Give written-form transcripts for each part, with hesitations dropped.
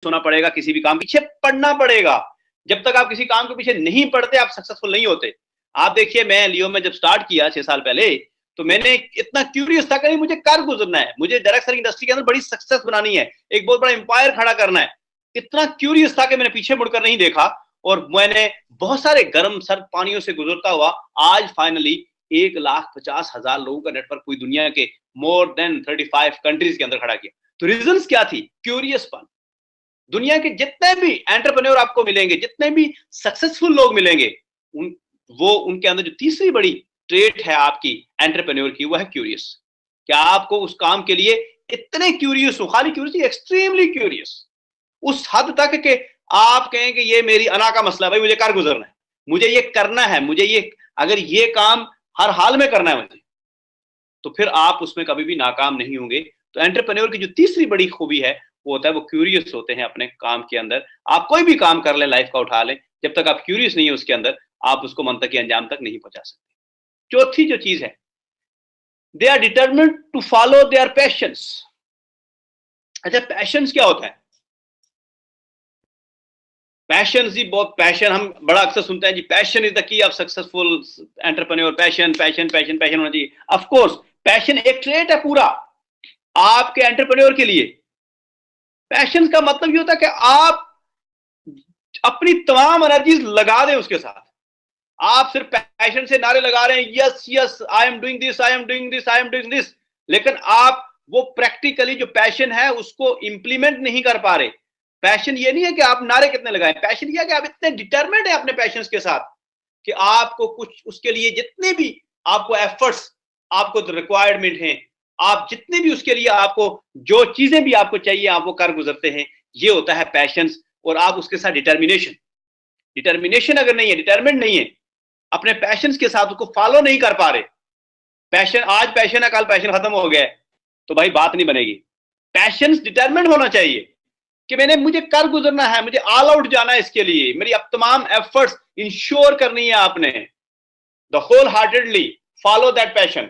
होना पड़ेगा, किसी भी काम पीछे पढ़ना पड़ेगा। जब तक आप किसी काम के पीछे नहीं पढ़ते आप सक्सेसफुल नहीं होते। आप देखिए, मैं लियो में जब स्टार्ट किया 6 साल पहले, तो मैंने इतना क्यूरियस था कि मुझे कर गुजरना है, मुझे डायरेक्ट सेलिंग इंडस्ट्री के अंदर बड़ी सक्सेस बनानी है, एक बहुत बड़ा एम्पायर खड़ा करना है। इतना क्यूरियस था कि मैंने पीछे मुड़कर नहीं देखा, और मैंने बहुत सारे गर्म सर्द पानियों से गुजरता हुआ आज फाइनली 1,50,000 लोगों का नेटवर्क पूरी दुनिया के मोर देन 35 कंट्रीज के अंदर खड़ा किया। तो रीजंस क्या थी? क्यूरियसपन। दुनिया के जितने भी एंटरप्रेन्योर आपको मिलेंगे, जितने भी सक्सेसफुल लोग मिलेंगे, उनके अंदर जो तीसरी बड़ी ट्रेट है आपकी एंटरप्रेन्योर की, वो है क्यूरियस। क्या आपको उस काम के लिए इतने क्यूरियस हो, खाली क्यूरियस, एक्सट्रीमली क्यूरियस, उस हद तक कि आप कहें कि ये मेरी अना का मसला है, भाई मुझे कर गुजरना है, मुझे ये करना है, मुझे ये, अगर ये काम हर हाल में करना है मुझे, तो फिर आप उसमें कभी भी नाकाम नहीं होंगे। तो एंटरप्रेन्योर की जो तीसरी बड़ी खूबी है वो होता है वो क्यूरियस होते हैं अपने काम के अंदर। आप कोई भी काम कर लें, लाइफ का उठा लें, जब तक आप क्यूरियस नहीं है उसके अंदर, आप उसको मंतक के अंजाम तक नहीं पहुंचा सकते। चौथी जो चीज है, they are determined to follow their passions. अच्छा, पैशंस क्या होता है? पैशन जी, बहुत पैशन हम बड़ा अक्सर सुनते हैं जी, passion is the key of successful entrepreneur. Passion passion passion passion होना चाहिए। ऑफ कोर्स पैशन एक ट्रेट है पूरा आपके एंटरप्रेन्योर के लिए। पैशन का मतलब ये होता है कि आप अपनी तमाम एनर्जीज लगा दें उसके साथ। आप सिर्फ पैशन से नारे लगा रहे हैं, yes yes I am doing this, I am doing this, I am doing this, लेकिन आप वो प्रैक्टिकली जो पैशन है उसको इंप्लीमेंट नहीं कर पा रहे। पैशन ये नहीं है कि आप नारे कितने लगाएं, पैशन ये है कि आप इतने डिटरमिन्ड है अपने पैशन के साथ कि आपको कुछ उसके लिए जितने भी आपको एफर्ट्स, आपको रिक्वायरमेंट है, आप जितने भी उसके लिए आपको जो चीजें भी आपको चाहिए आप वो कर गुजरते हैं। ये होता है पैशन। और आप उसके साथ डिटर्मिनेशन, डिटर्मिनेशन अगर नहीं है, डिटरमिन्ड नहीं है, अपने पैशन के साथ उसको फॉलो नहीं कर पा रहे, पैशन आज पैशन है कल पैशन खत्म हो गया, तो भाई बात नहीं बनेगी। पैशन डिटरमिन्ड होना चाहिए कि मुझे कर गुजरना है, मुझे ऑल आउट जाना है इसके लिए, मेरी अब तमाम एफर्ट्स इंश्योर करनी है आपने, the wholeheartedly follow that passion.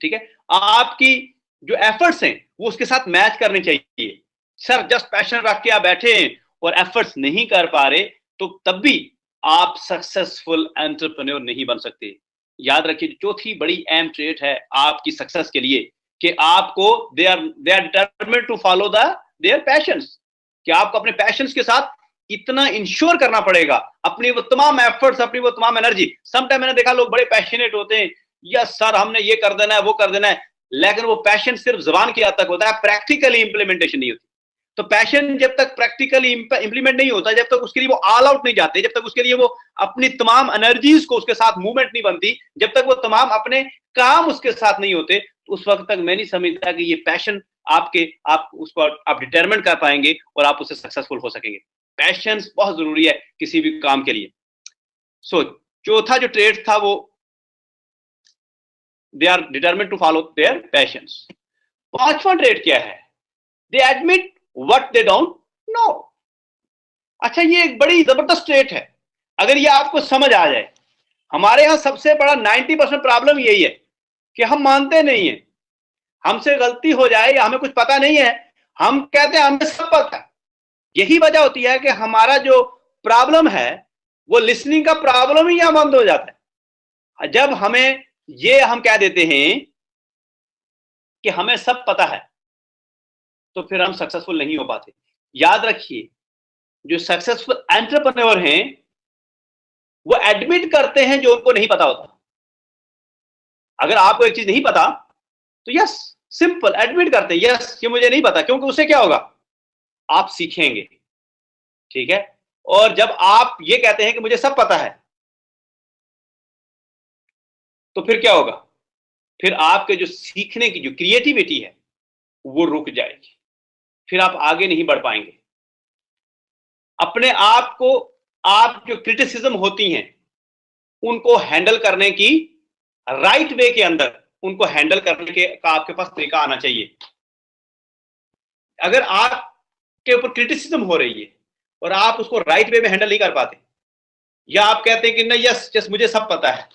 ठीक है, आपकी जो एफर्ट्स हैं वो उसके साथ मैच करने चाहिए। सर जस्ट पैशन रख के आप बैठे हैं और एफर्ट्स नहीं कर पा रहे, तो तब भी आप सक्सेसफुल एंटरप्रेन्योर नहीं बन सकते। याद रखिए, चौथी बड़ी अहम ट्रेट है आपकी सक्सेस के लिए कि आपको they are determined to follow their passions, कि आपको अपने पैशंस के साथ इतना इंश्योर करना पड़ेगा, अपनी वो तमाम एफर्ट्स, अपनी वो तमाम एनर्जी। समटाइम मैंने देखा लोग बड़े पैशनेट होते हैं, यस सर हमने ये कर देना है, वो कर देना है, लेकिन वो पैशन सिर्फ जबान की हद तक होता है, प्रैक्टिकली इंप्लीमेंटेशन नहीं होती। तो पैशन जब तक प्रैक्टिकली इंप्लीमेंट नहीं होता, जब तक उसके लिए वो ऑल आउट नहीं जाते, जब तक उसके लिए वो अपनी तमाम एनर्जीज को उसके साथ मूवमेंट नहीं बनती, जब तक वो तमाम अपने काम उसके साथ नहीं होते, तो उस वक्त तक मैं नहीं समझता कि ये पैशन आप उसको आप डिटरमिन कर पाएंगे और आप उससे सक्सेसफुल हो सकेंगे। पैशन बहुत जरूरी है किसी भी काम के लिए। सो चौथा जो ट्रेड था वो they are determined to follow their passions. पांचवा ट्रेड क्या है? They admit what they don't know. अच्छा, ये एक बड़ी जबरदस्त ट्रेट है, अगर ये आपको समझ आ जाए। हमारे यहां सबसे बड़ा 90% प्रॉब्लम यही है कि हम मानते नहीं है, हमसे गलती हो जाए या हमें कुछ पता नहीं है, हम कहते हैं हमें सब पता है। यही वजह होती है कि हमारा जो प्रॉब्लम है वो लिसनिंग का प्रॉब्लम ही यहां बंद हो जाता है। जब हमें ये हम कह देते हैं कि हमें सब पता है, तो फिर हम सक्सेसफुल नहीं हो पाते। याद रखिए, जो सक्सेसफुल एंटरप्रेन्योर हैं वो एडमिट करते हैं जो उनको नहीं पता होता। अगर आपको एक चीज नहीं पता तो यस, सिंपल एडमिट करते हैं, यस ये मुझे नहीं पता, क्योंकि उससे क्या होगा, आप सीखेंगे। ठीक है, और जब आप ये कहते हैं कि मुझे सब पता है, तो फिर क्या होगा, फिर आपके जो सीखने की जो क्रिएटिविटी है वो रुक जाएगी, फिर आप आगे नहीं बढ़ पाएंगे। अपने आप को, आप जो क्रिटिसिज्म होती हैं उनको हैंडल करने की राइट वे के अंदर, उनको हैंडल करने के का आपके पास तरीका आना चाहिए। अगर आपके ऊपर क्रिटिसिज्म हो रही है और आप उसको राइट वे में हैंडल नहीं कर पाते, या आप कहते हैं कि नहीं यस यस मुझे सब पता है,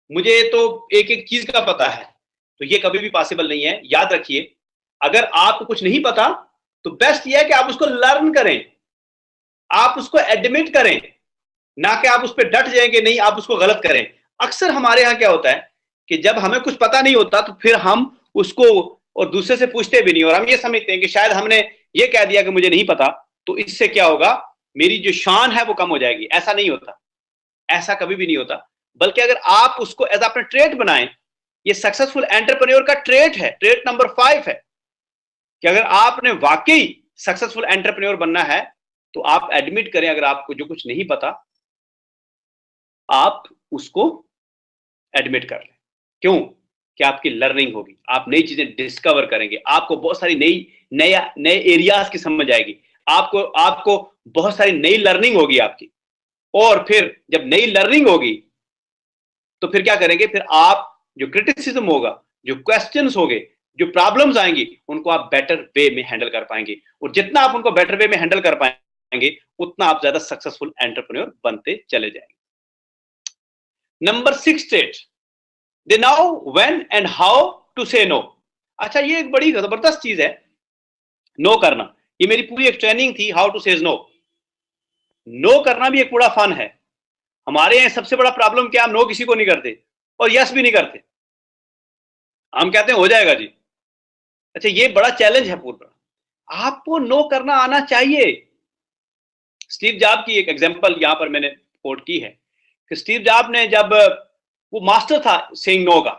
मुझे तो एक एक चीज का पता है, तो ये कभी भी पॉसिबल नहीं है। याद रखिए, अगर आपको कुछ नहीं पता तो बेस्ट ये है कि आप उसको लर्न करें, आप उसको एडमिट करें, ना कि आप उस पर डट जाएंगे नहीं आप उसको गलत करें। अक्सर हमारे यहाँ क्या होता है कि जब हमें कुछ पता नहीं होता तो फिर हम उसको और दूसरे से पूछते भी नहीं, और हम ये समझते हैं कि शायद हमने ये कह दिया कि मुझे नहीं पता तो इससे क्या होगा, मेरी जो शान है वो कम हो जाएगी। ऐसा नहीं होता, ऐसा कभी भी नहीं होता। बल्कि अगर आप उसको एज अपना ट्रेट बनाएं, ये सक्सेसफुल एंटरप्रेन्योर का ट्रेट है, ट्रेट नंबर 5 है कि अगर आपने वाकई सक्सेसफुल एंटरप्रेन्योर बनना है तो आप एडमिट करें अगर आपको जो कुछ नहीं पता आप उसको एडमिट कर लें। क्यों? कि आपकी लर्निंग होगी, आप नई चीजें डिस्कवर करेंगे, आपको बहुत सारी नए एरियाज की समझ आएगी, आपको आपको बहुत सारी नई लर्निंग होगी आपकी। और फिर जब नई लर्निंग होगी तो फिर क्या करेंगे, फिर आप जो क्रिटिसिज्म होगा, जो क्वेश्चंस होंगे, जो प्रॉब्लम्स आएंगी, उनको आप बेटर वे में हैंडल कर पाएंगे। और जितना आप उनको बेटर वे में हैंडल कर पाएंगे उतना आप ज्यादा सक्सेसफुल एंटरप्रेन्योर बनते चले जाएंगे। Number 6 state, they know when and how to say no. अच्छा, ये एक बड़ी जबरदस्त चीज है नो करना। ये मेरी पूरी एक ट्रेनिंग थी, how to say no. No करना भी एक बड़ा फन है। हमारे यहाँ सबसे बड़ा प्रॉब्लम क्या, हम नो किसी को नहीं करते और यस भी नहीं करते। हम कहते हैं हो जाएगा जी। अच्छा, ये बड़ा चैलेंज है पूरा, आपको नो करना आना चाहिए। स्टीव जॉब की एक एग्जांपल यहां पर मैंने कोट की है कि स्टीव जॉब ने जब वो मास्टर था सेइंग नो का।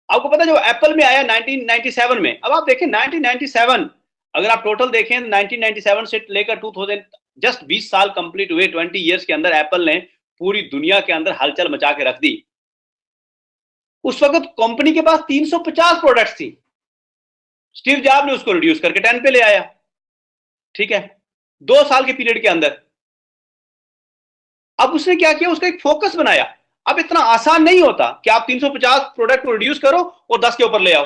आपको पता जो एप्पल में आया 1997 में, अब आप देखें 1997 अगर आप टोटल देखें 1997 से लेकर 2000 जस्ट 20 साल कंप्लीट हुए, 20 इयर्स के अंदर एप्पल ने पूरी दुनिया के अंदर हलचल मचा के रख दी। उस वक्त कंपनी के पास 350 प्रोडक्ट्स थी, स्टीव जॉब ने उसको रिड्यूस करके 10 पे ले आया। ठीक है, 2 साल के पीरियड के अंदर। अब उसने क्या किया, उसका एक फोकस बनाया। अब इतना आसान नहीं होता कि आप 350 प्रोडक्ट को रिड्यूस करो और 10 के ऊपर ले आओ,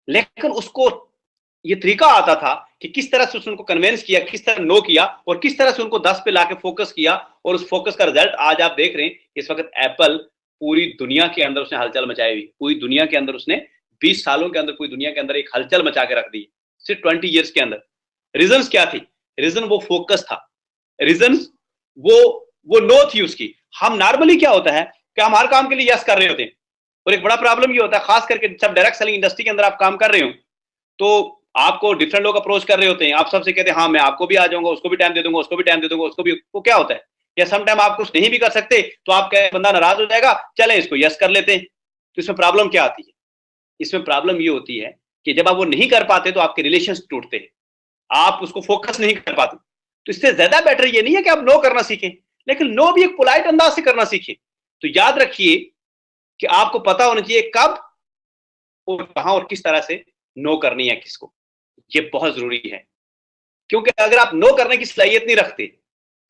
लेकिन उसको ये तरीका आता था कि किस तरह से उसने उनको कन्विंस किया, किस तरह नो किया और किस तरह से उनको 10 पे लाके फोकस किया। और उस फोकस का रिजल्ट आज आप देख रहे हैं। इस वक्त एप्पल पूरी दुनिया के अंदर उसने हलचल मचाई हुई, पूरी दुनिया के अंदर उसने 20 सालों के अंदर पूरी दुनिया के अंदर एक हलचल मचा के रख दी, सिर्फ 20 इयर्स के अंदर। रीजन क्या थी? रीजन वो फोकस था, रीजन वो नो थी उसकी। हम नॉर्मली क्या होता है कि हम हर काम के लिए यस कर रहे होते हैं, और एक बड़ा प्रॉब्लम ये होता है खास करके जब डायरेक्ट सेलिंग इंडस्ट्री के अंदर आप काम कर रहे हो तो आपको डिफरेंट लोग अप्रोच कर रहे होते हैं, आप सबसे कहते हैं हाँ मैं आपको भी आ जाऊंगा, उसको भी टाइम दे दूंगा, उसको भी टाइम दे दूंगा, उसको भी। वो क्या होता है, या सम टाइम आप कुछ नहीं भी कर सकते तो आप कहें बंदा नाराज हो जाएगा, चलें इसको यस कर लेते हैं। तो इसमें प्रॉब्लम क्या आती है? इसमें प्रॉब्लम ये होती है कि जब आप वो नहीं कर पाते तो आपके रिलेशन टूटते हैं, आप उसको फोकस नहीं कर पाते। तो इससे ज्यादा बेटर ये नहीं है कि आप नो करना सीखें, लेकिन नो भी एक पोलाइट अंदाज से करना सीखें। तो याद रखिए कि आपको पता होना चाहिए कब और कहां और किस तरह से नो करनी है किसको। ये बहुत जरूरी है, क्योंकि अगर आप नो करने की सलाहियत नहीं रखते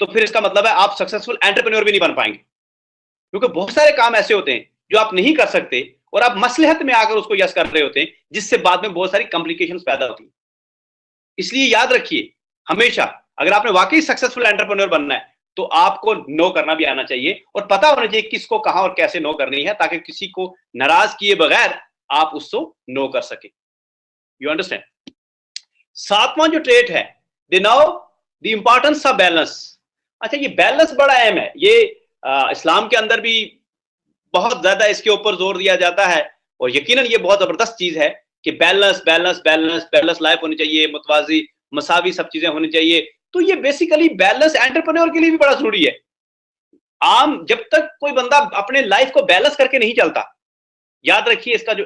तो फिर इसका मतलब है आप सक्सेसफुल एंटरप्रेन्योर भी नहीं बन पाएंगे। क्योंकि बहुत सारे काम ऐसे होते हैं जो आप नहीं कर सकते और आप मसलहत में आकर उसको यस कर रहे होते हैं, जिससे बाद में बहुत सारी कॉम्प्लिकेशंस पैदा होती हैं। इसलिए याद रखिए हमेशा, अगर आपने वाकई सक्सेसफुल एंटरप्रेन्योर बनना है तो आपको नो करना भी आना चाहिए और पता होना चाहिए किसको कहां और कैसे नो करनी है, ताकि किसी को नाराज किए बगैर आप उसको नो कर सके। You understand? 7वां जो ट्रेट है, they know the importance of balance. अच्छा, ये बैलेंस बड़ा अहम है। ये इस्लाम के अंदर भी बहुत ज्यादा इसके ऊपर जोर दिया जाता है, और यकीनन ये बहुत जबरदस्त चीज है कि balance balance balance balance life होनी चाहिए, मुतवाजी मसावी सब चीजें होनी चाहिए। तो ये बेसिकली बैलेंस एंटरप्रेन्योर के लिए भी बड़ा जरूरी है। आम जब तक कोई बंदा अपने लाइफ को बैलेंस करके नहीं चलता, याद रखिए इसका जो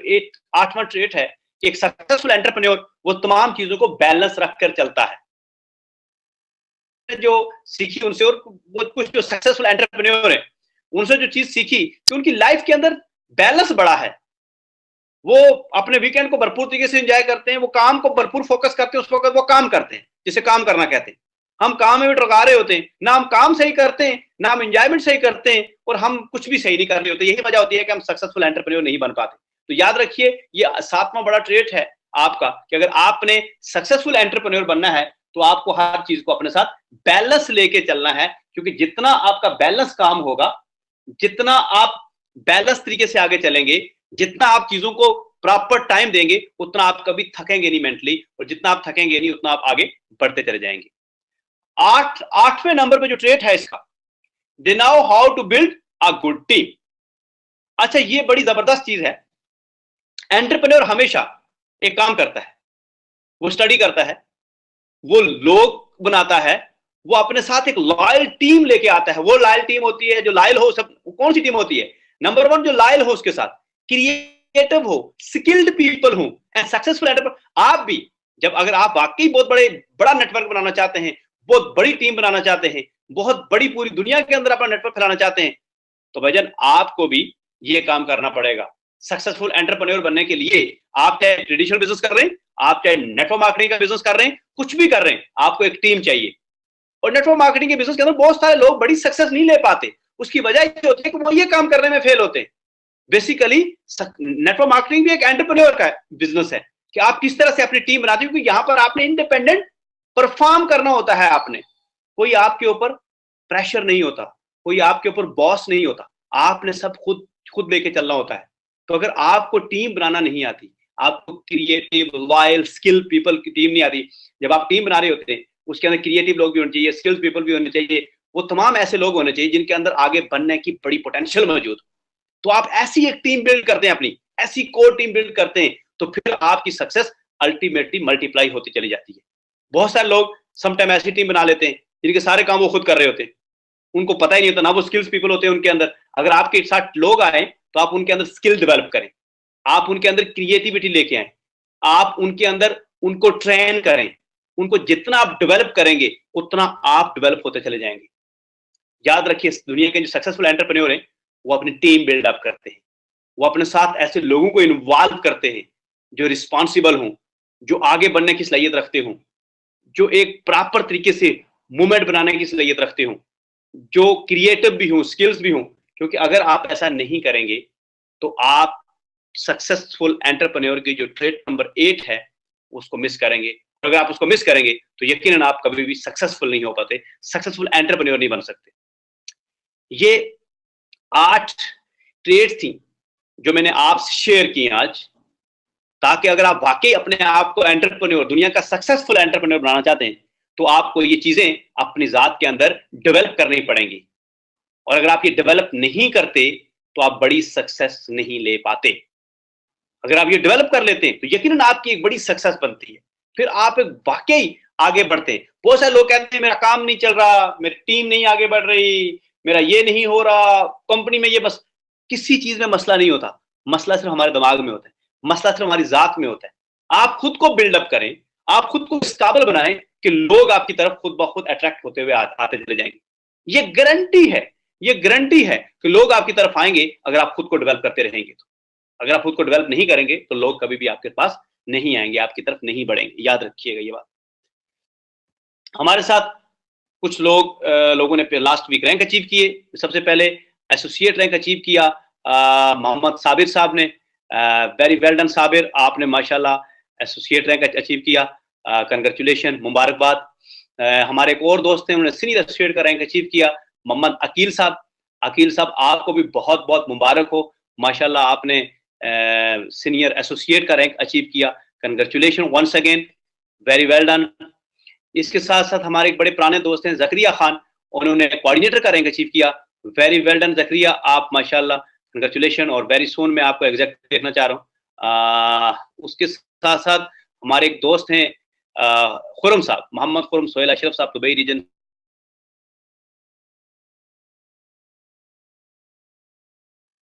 8वां ट्रेट है कि एक सक्सेसफुल एंटरप्रेन्योर वो तमाम चीजों को बैलेंस रखकर चलता है। जो सीखी उनसे, और वो कुछ जो सक्सेसफुल एंटरप्रेन्योर है उनसे जो चीज सीखी कि उनकी लाइफ के अंदर बैलेंस बड़ा है। वो अपने वीकेंड को भरपूर तरीके से एंजॉय करते हैं, वो काम को भरपूर फोकस करते हैं, उस वक्त वो काम करते हैं जिसे काम करना कहते हैं। हम काम में भी टका रहे होते हैं, ना हम काम सही करते हैं ना हम एंजॉयमेंट सही करते हैं, और हम कुछ भी सही नहीं कर रहे होते। यही वजह होती है कि हम सक्सेसफुल एंटरप्रेन्योर नहीं बन पाते। तो याद रखिए ये 7वां बड़ा ट्रेट है आपका कि अगर आपने सक्सेसफुल एंटरप्रेन्योर बनना है तो आपको हर चीज को अपने साथ बैलेंस लेके चलना है, क्योंकि जितना आपका बैलेंस काम होगा, जितना आप बैलेंस तरीके से आगे चलेंगे, जितना आप चीजों को प्रॉपर टाइम देंगे उतना आप कभी थकेंगे नहीं मेंटली, और जितना आप थकेंगे नहीं उतना आप आगे बढ़ते चले जाएंगे। 8वें नंबर पे जो ट्रेट है इसका, they know how to build a good team. अच्छा, ये बड़ी जबरदस्त चीज है। एंटरप्रेन्योर हमेशा एक काम करता है, वो स्टडी करता है, वो लोग बनाता है, वो अपने साथ एक लॉयल टीम लेके आता है। वो लॉयल टीम होती है जो लॉयल हो। सब कौन सी टीम होती है? नंबर 1 जो लॉयल हो, उसके साथ क्रिएटिव हो, स्किल्ड पीपल हो एंड सक्सेसफुल एंटरप्रेन्योर। आप भी जब, अगर आप वाकई बहुत बड़ा नेटवर्क बनाना चाहते हैं, बहुत बड़ी टीम बनाना चाहते हैं, बहुत बड़ी पूरी दुनिया के अंदर अपना नेटवर्क फैलाना चाहते हैं, तो भाईजान आपको भी ये काम करना पड़ेगा। सक्सेसफुल एंटरप्रेन्योर बनने के लिए आप चाहे ट्रेडिशनल बिजनेस कर रहे हैं, आप चाहे नेटवर्क मार्केटिंग का बिजनेस कर रहे हैं, कुछ भी कर रहे हैं, आपको एक टीम चाहिए। और नेटवर्क मार्केटिंग के बिजनेस के अंदर बहुत सारे लोग बड़ी सक्सेस नहीं ले पाते। उसकी वजह ये होती है कि वो ये काम करने में फेल होते हैं। बेसिकली नेटवर्क मार्केटिंग भी एक एंटरप्रेन्योर का बिजनेस है कि आप किस तरह से अपनी टीम बनाते हो, क्योंकि यहां पर आपने इंडिपेंडेंट परफॉर्म करना होता है। आपने, कोई आपके ऊपर प्रेशर नहीं होता, कोई आपके ऊपर बॉस नहीं होता, आपने सब खुद लेके चलना होता है। तो अगर आपको टीम बनाना नहीं आती, आपको क्रिएटिव लॉयल स्किल पीपल की टीम नहीं आती, जब आप टीम बना रहे होते हैं उसके अंदर क्रिएटिव लोग भी होने चाहिए, स्किल्स पीपल भी होने चाहिए, वो तमाम ऐसे लोग होने चाहिए जिनके अंदर आगे बढ़ने की बड़ी पोटेंशियल मौजूद। तो आप ऐसी एक टीम बिल्ड करते हैं, अपनी ऐसी कोर टीम बिल्ड करते हैं, तो फिर आपकी सक्सेस अल्टीमेटली मल्टीप्लाई होती चली जाती है। बहुत सारे लोग समटाइम ऐसी टीम बना लेते हैं जिनके सारे काम वो खुद कर रहे होते हैं, उनको पता ही नहीं होता, ना वो स्किल्स पीपल होते हैं उनके अंदर। अगर आपके साथ लोग आए तो आप उनके अंदर स्किल डेवलप करें, आप उनके अंदर क्रिएटिविटी लेके आए, आप उनके अंदर उनको ट्रेन करें। उनको जितना आप डेवलप करेंगे उतना आप डेवलप होते चले जाएंगे। याद रखिए, दुनिया के जो सक्सेसफुल एंटरप्रेन्योर हैं वो अपनी टीम बिल्डअप करते हैं, वो अपने साथ ऐसे लोगों को इन्वॉल्व करते हैं जो रिस्पॉन्सिबल हों, जो आगे बढ़ने की सलाहियत रखते हों, जो एक प्रॉपर तरीके से मूवमेंट बनाने की सलाहियत रखते हों, जो क्रिएटिव भी हों, स्किल्स भी हों। क्योंकि अगर आप ऐसा नहीं करेंगे तो आप सक्सेसफुल एंटरप्रेन्योर की जो ट्रेट नंबर 8 है उसको मिस करेंगे। अगर आप उसको मिस करेंगे तो यकीनन आप कभी भी सक्सेसफुल नहीं हो पाते, सक्सेसफुल एंटरप्रेन्योर नहीं बन सकते। ये 8 ट्रेड्स थी जो मैंने आपसे शेयर की आज, ताकि अगर आप वाकई अपने आप को एंटरप्रेन्योर, दुनिया का सक्सेसफुल एंटरप्रेन्योर बनाना चाहते हैं तो आपको ये चीजें अपनी जात के अंदर डेवलप करनी पड़ेंगी। और अगर आप ये डेवलप नहीं करते तो आप बड़ी सक्सेस नहीं ले पाते। अगर आप ये डेवलप कर लेते हैं तो यकीनन आपकी एक बड़ी सक्सेस बनती है, फिर आप एक वाकई आगे बढ़ते हैं। बहुत सारे लोग कहते हैं मेरा काम नहीं चल रहा, मेरी टीम नहीं आगे बढ़ रही, मेरा ये नहीं हो रहा, कंपनी में ये, बस किसी चीज में मसला नहीं होता। मसला सिर्फ हमारे दिमाग में होता है, मसला सिर्फ हमारी जात में होता है। आप खुद को बिल्डअप करें, आप खुद को इस काबिल बनाएं कि लोग आपकी तरफ खुद ब खुद अट्रैक्ट होते हुए आते चले जाएंगे। ये गारंटी है, ये गारंटी है कि लोग आपकी तरफ आएंगे अगर आप खुद को डेवलप करते रहेंगे। तो अगर आप खुद को डेवलप नहीं करेंगे तो लोग कभी भी आपके पास नहीं आएंगे, आपकी तरफ नहीं बढ़ेंगे। याद रखिएगा ये बात। हमारे साथ कुछ लोगों ने लास्ट वीक रैंक अचीव किए। सबसे पहले एसोसिएट रैंक अचीव किया मोहम्मद साबिर साहब ने। वेरी वेल डन साबिर, आपने माशाल्लाह एसोसिएट रैंक अचीव किया, कंग्रेचुलेशन, मुबारकबाद। हमारे एक और दोस्त हैं, उन्होंने सीनियर एसोसिएट का रैंक अचीव किया, मोहम्मद अकील साहब। अकील साहब, आपको भी बहुत बहुत मुबारक हो, माशाल्लाह आपने सीनियर एसोसिएट का रैंक अचीव किया, congratulation once again, very well done. इसके साथ साथ हमारे एक बड़े पुराने दोस्त हैं जकरिया खान, उन्होंने कोऑर्डिनेटर का रैंक अचीव किया, वेरी वेल डन जकरिया, आप माशाल्लाह, कंग्रेचुलेशन। और वेरी सून मैं आपको एग्जैक्ट देखना चाह रहा हूँ। उसके साथ साथ हमारे एक दोस्त हैं खुरम साहब, मोहम्मद खुरम सोहेल अशरफ साहब, दुबई रीजन।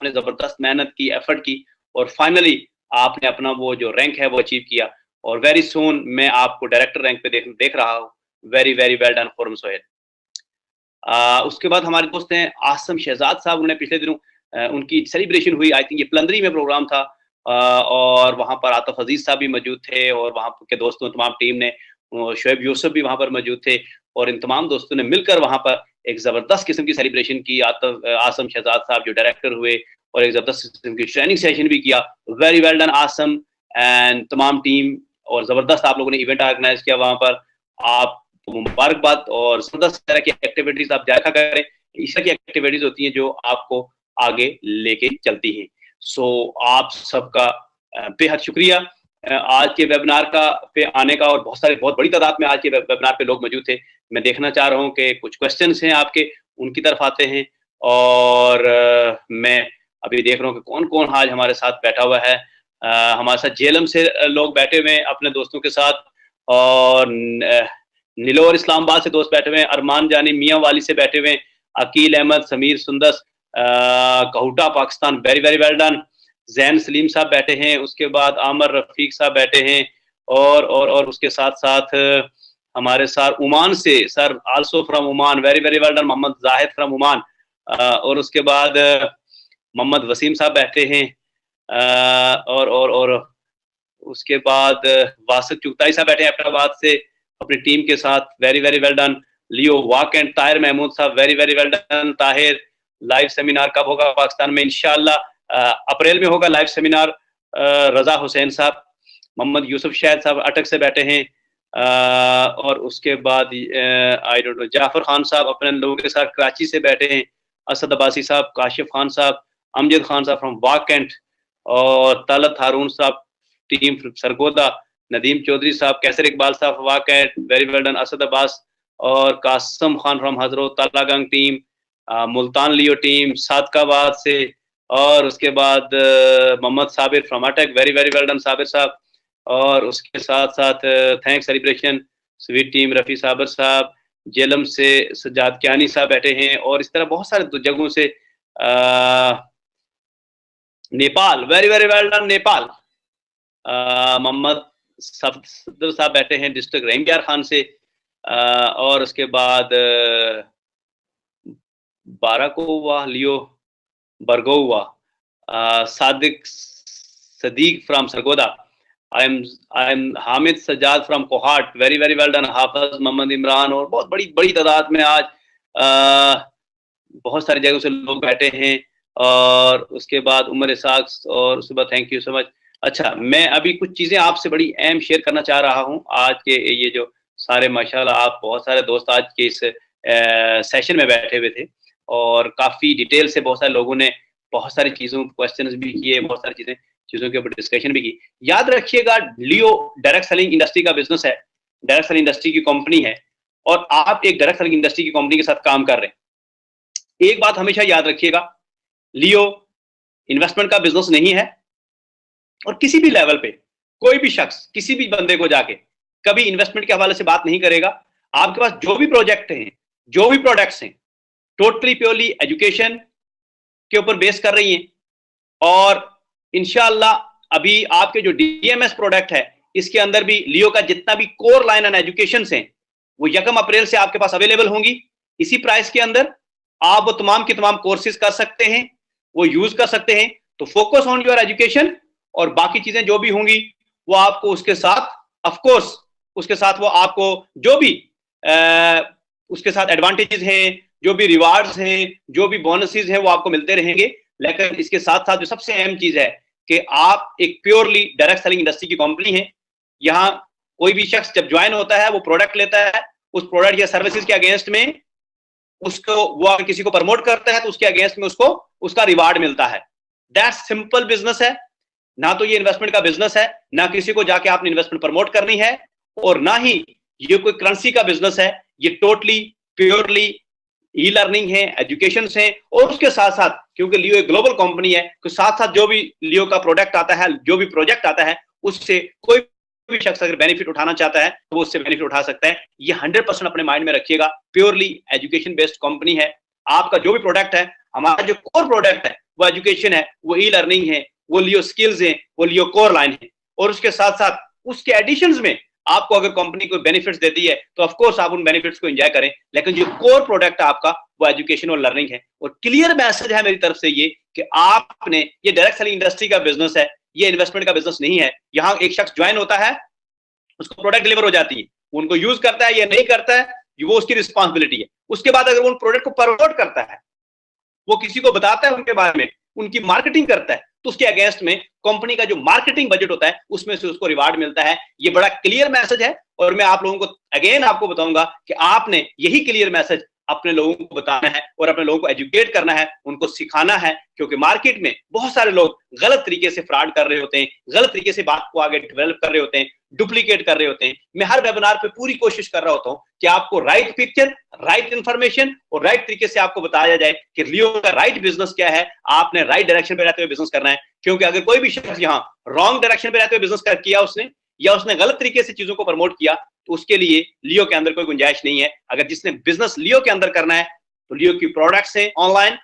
आपने जबरदस्त मेहनत की, एफर्ट की और फाइनली आपने अपना वो जो रैंक है वो अचीव किया। और वेरी सून मैं आपको डायरेक्टर रैंक पे देख रहा हूँ। Very very well done Khurram Sohail. उसके बाद हमारे दोस्त हैं आसम शहजाद साहब, उन्होंने पिछले दिनों उनकी सेलिब्रेशन हुई, आई थिंक ये प्लंदरी में प्रोग्राम था, और वहाँ पर आतिफ अजीज साहब भी मौजूद थे और वहाँ के दोस्तों तमाम टीम ने, शोएब यूसुफ भी वहाँ पर मौजूद थे और इन तमाम दोस्तों ने मिलकर वहाँ पर एक जबरदस्त किस्म की सेलिब्रेशन की। आसम शहजाद साहब जो डायरेक्टर हुए और एक जबरदस्त किस्म की ट्रेनिंग सेशन भी किया। Very well done Asim and तमाम टीम, और जबरदस्त आप लोगों ने इवेंट ऑर्गेनाइज किया वहाँ पर, आप मुबारकबाद। और जबरदस्त तरह की एक्टिविटीज आप जायका करें, इस तरह की एक्टिविटीज होती हैं जो आपको आगे लेके चलती हैं। सो आप सबका बेहद शुक्रिया आज के वेबिनार का पे आने का, और बहुत बड़ी तादाद में आज के वेबिनार पे लोग मौजूद थे। मैं देखना चाह रहा हूँ कि कुछ क्वेश्चंस हैं आपके, उनकी तरफ आते हैं। और मैं अभी देख रहा हूँ कि कौन-कौन आज हमारे साथ बैठा हुआ है। हमारे साथ जेलम से लोग बैठे हुए हैं अपने दोस्तों के साथ, और नीलोर इस्लामाबाद से दोस्त बैठे हुए हैं, अरमान जानी मियाँ वाली से बैठे हुए हैं, Aqeel Ahmed, Sameer Sundas Kahuta Pakistan, very very well done. Zain Saleem साहब बैठे हैं, उसके बाद आमर रफीक साहब बैठे हैं, और उसके साथ साथ हमारे साथ ओमान से sir, also from Oman, very very well done, Mohammad Zahid from Oman. और उसके बाद मोहम्मद वसीम साहब बैठे हैं, और उसके बाद वासिफ चुगताई साहब बैठे हैं हैदराबाद से अपनी टीम के साथ, very very well done. Leo वाक एंड ताहिर महमूद साहब, very very well done. Tahir, live seminar कब होगा पाकिस्तान में? इंशाल्लाह अप्रैल में होगा लाइव सेमिनार। रजा हुसैन साहब, मोहम्मद यूसुफ शायद साहब अटक से बैठे हैं, और उसके बाद I don't know, Jafar Khan साहब अपने लोगों के साथ कराची से बैठे हैं, असद अब्बासी साहब, काशिफ खान साहब, अमजद खान साहब फ्रॉम वाकेंट, और तलत हारून साहब टीम सरगोदा, नदीम चौधरी साहब, कैसर इकबाल साहब vacant, very well done. Asad Abbas और Qasim Khan from Hazrat तालागंग team, Multan Leo team Sadiqabad से, और उसके बाद मोहम्मद साबिर फ्रॉम अटक, very very well done Sabir साहब। और उसके साथ साथ thanks celebration sweet team, Rafi साबर साहब, जेलम से सजाद कियानी साहब बैठे हैं, और इस तरह बहुत सारे जगहों से। Nepal, very very well done Nepal. Mohammad Safdar साहब बैठे हैं डिस्ट्रिक्ट रेंगियार खान से, और उसके बाद बाराकोवा लियो बरगोवा, Sadiq Sadiq from Sargodha, I am Hamid Sajjad from Kohat, very very well done. Hafiz Mohammad Imran, और बहुत बड़ी तादाद में आज बहुत सारी जगहों से लोग बैठे हैं। और उसके बाद उमर इसाक, और उसके बाद थैंक यू सो मच। अच्छा, मैं अभी कुछ चीज़ें आपसे बड़ी अहम शेयर करना चाह रहा हूँ। आज के ये जो सारे माशाल्लाह आप बहुत सारे दोस्त आज के इस सेशन में बैठे हुए थे, और काफ़ी डिटेल से बहुत सारे लोगों ने बहुत सारी चीज़ों क्वेश्चंस भी किए, बहुत सारी चीज़ों के ऊपर डिस्कशन भी की। याद रखिएगा, लियो डायरेक्ट सेलिंग इंडस्ट्री का बिजनेस है, डायरेक्ट सेलिंग इंडस्ट्री की कंपनी है, और आप एक डायरेक्ट सेलिंग इंडस्ट्री की कंपनी के साथ काम कर रहे हैं। एक बात हमेशा याद रखिएगा, लियो इन्वेस्टमेंट का बिजनेस नहीं है, और किसी भी लेवल पे कोई भी शख्स किसी भी बंदे को जाके कभी इन्वेस्टमेंट के हवाले से बात नहीं करेगा। आपके पास जो भी प्रोजेक्ट हैं, जो भी प्रोडक्ट्स हैं, टोटली प्योरली एजुकेशन के ऊपर बेस कर रही हैं। और इंशाल्लाह अभी आपके जो डीएमएस प्रोडक्ट है, इसके अंदर भी लियो का जितना भी कोर लाइन एंड एजुकेशन हैं, वो 1 अप्रैल से आपके पास अवेलेबल होंगी। इसी प्राइस के अंदर आप वो तमाम के तमाम कोर्सेज कर सकते हैं, वो यूज कर सकते हैं। तो फोकस ऑन योर एजुकेशन, और बाकी चीजें जो भी होंगी वो आपको उसके साथ, ऑफ कोर्स उसके साथ वो आपको जो भी उसके साथ एडवांटेजेस हैं, जो भी रिवार्ड्स हैं, जो भी बोनसेस हैं, वो आपको मिलते रहेंगे। लेकिन इसके साथ साथ जो सबसे अहम चीज है कि आप एक प्योरली डायरेक्ट सेलिंग इंडस्ट्री की कंपनी है। यहाँ कोई भी शख्स जब ज्वाइन होता है, वो प्रोडक्ट लेता है, उस प्रोडक्ट या सर्विसेज के अगेंस्ट में उसको, वो अगर किसी को प्रमोट करता है तो उसके अगेंस्ट में उसको उसका रिवार्ड मिलता है। दैट सिंपल बिजनेस है। ना तो ये इन्वेस्टमेंट का बिजनेस है, ना किसी को जाके आपने इन्वेस्टमेंट प्रमोट करनी है, और ना ही ये कोई करेंसी का बिजनेस है। ये टोटली प्योरली ई लर्निंग है, एजुकेशन है, और उसके साथ साथ क्योंकि लियो एक ग्लोबल कंपनी है, तो साथ साथ जो भी लियो का प्रोडक्ट आता है, जो भी प्रोजेक्ट आता है, उससे कोई भी शख्स अगर बेनिफिट उठाना चाहता है तो वो उससे बेनिफिट उठा सकता है। ये 100% अपने माइंड में रखिएगा, प्योरली एजुकेशन बेस्ड कंपनी है। आपका जो भी प्रोडक्ट है, हमारा जो कोर प्रोडक्ट है वो एजुकेशन है, वो ई लर्निंग है, वो लियो स्किल्स है, वो लियो कोर लाइन है। और उसके साथ साथ उसके एडिशंस में आपको अगर कंपनी को बेनिफिट्स देती है तो ऑफ कोर्स आप उन बेनिफिट्स को एंजॉय करें, लेकिन जो कोर प्रोडक्ट आपका वो एजुकेशन और लर्निंग है। और क्लियर मैसेज है मेरी तरफ से ये कि आपने, ये डायरेक्ट सेलिंग इंडस्ट्री का बिजनेस है, ये इन्वेस्टमेंट का बिजनेस नहीं है। यहाँ एक शख्स ज्वाइन होता है, उसको प्रोडक्ट डिलीवर हो जाती है, उनको यूज करता है या नहीं करता है, वो उसकी रिस्पॉन्सिबिलिटी है। उसके बाद अगर वो उन प्रोडक्ट को प्रमोट करता है, वो किसी को बताता है उनके बारे में, उनकी मार्केटिंग करता है, तो उसके अगेंस्ट में कंपनी का जो मार्केटिंग बजट होता है उसमें से उसको रिवार्ड मिलता है। ये बड़ा क्लियर मैसेज है, और मैं आप लोगों को अगेन आपको बताऊंगा कि आपने यही क्लियर मैसेज अपने लोगों को बताना है और अपने लोगों को एजुकेट करना है, उनको सिखाना है, क्योंकि मार्केट में बहुत सारे लोग गलत तरीके से फ्रॉड कर रहे होते हैं, गलत तरीके से बात को आगे डेवलप कर रहे होते हैं, डुप्लीकेट कर रहे होते हैं। मैं हर वेबिनार पे पूरी कोशिश कर रहा होता हूं कि आपको राइट पिक्चर, राइट इंफॉर्मेशन और राइट तरीके से आपको बताया जाए कि लियो का राइट बिजनेस क्या है, आपने राइट डायरेक्शन पे रहते हुए बिजनेस करना है। क्योंकि अगर कोई भी शख्स यहाँ रॉन्ग डायरेक्शन पे रहते हुए बिजनेस किया उसने, या उसने गलत तरीके से चीजों को प्रमोट किया, तो उसके लिए लियो के अंदर कोई गुंजाइश नहीं है। अगर जिसने बिजनेस लियो के अंदर करना है, तो लियो की प्रोडक्ट्स हैं, ऑनलाइन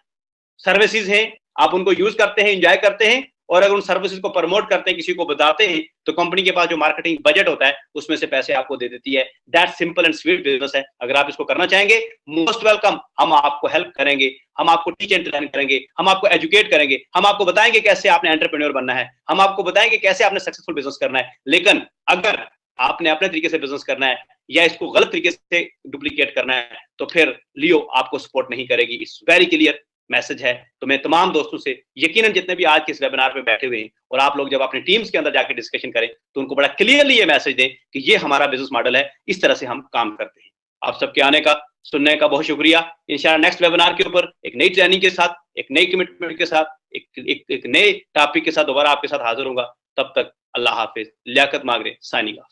सर्विसेज हैं, आप उनको यूज करते हैं, एंजॉय करते हैं, और अगर उन सर्विसेज को प्रमोट करते हैं, किसी को बताते हैं, तो कंपनी के पास जो मार्केटिंग बजट होता है उसमें से पैसे आपको दे देती है। That simple and sweet business है। अगर आप इसको करना चाहेंगे, मोस्ट वेलकम, हम आपको हेल्प करेंगे, हम आपको टीच एंड ट्रेन करेंगे, हम आपको एजुकेट करेंगे, हम आपको बताएंगे कैसे आपने एंटरप्रेन्योर बनना है, हम आपको बताएंगे कैसे आपने सक्सेसफुल बिजनेस करना है। लेकिन अगर आपने अपने तरीके से बिजनेस करना है या इसको गलत तरीके से डुप्लीकेट करना है, तो फिर लियो आपको सपोर्ट नहीं करेगी। इट्स वेरी क्लियर मैसेज है। तो मैं तमाम दोस्तों से, यकीनन जितने भी आज के इस वेबिनार में बैठे हुए हैं, और आप लोग जब अपने टीम्स के अंदर जाकर डिस्कशन करें, तो उनको बड़ा क्लियरली ये मैसेज दें कि ये हमारा बिजनेस मॉडल है, इस तरह से हम काम करते हैं। आप सबके आने का, सुनने का बहुत शुक्रिया। इंशाल्लाह नेक्स्ट वेबिनार के ऊपर एक नई ट्रेनिंग के साथ, एक नई कमिटमेंट के साथ, एक नए टॉपिक के साथ दोबारा आपके साथ हाजिर होगा। तब तक अल्लाह हाफिज। Liaquat Magrey signing off.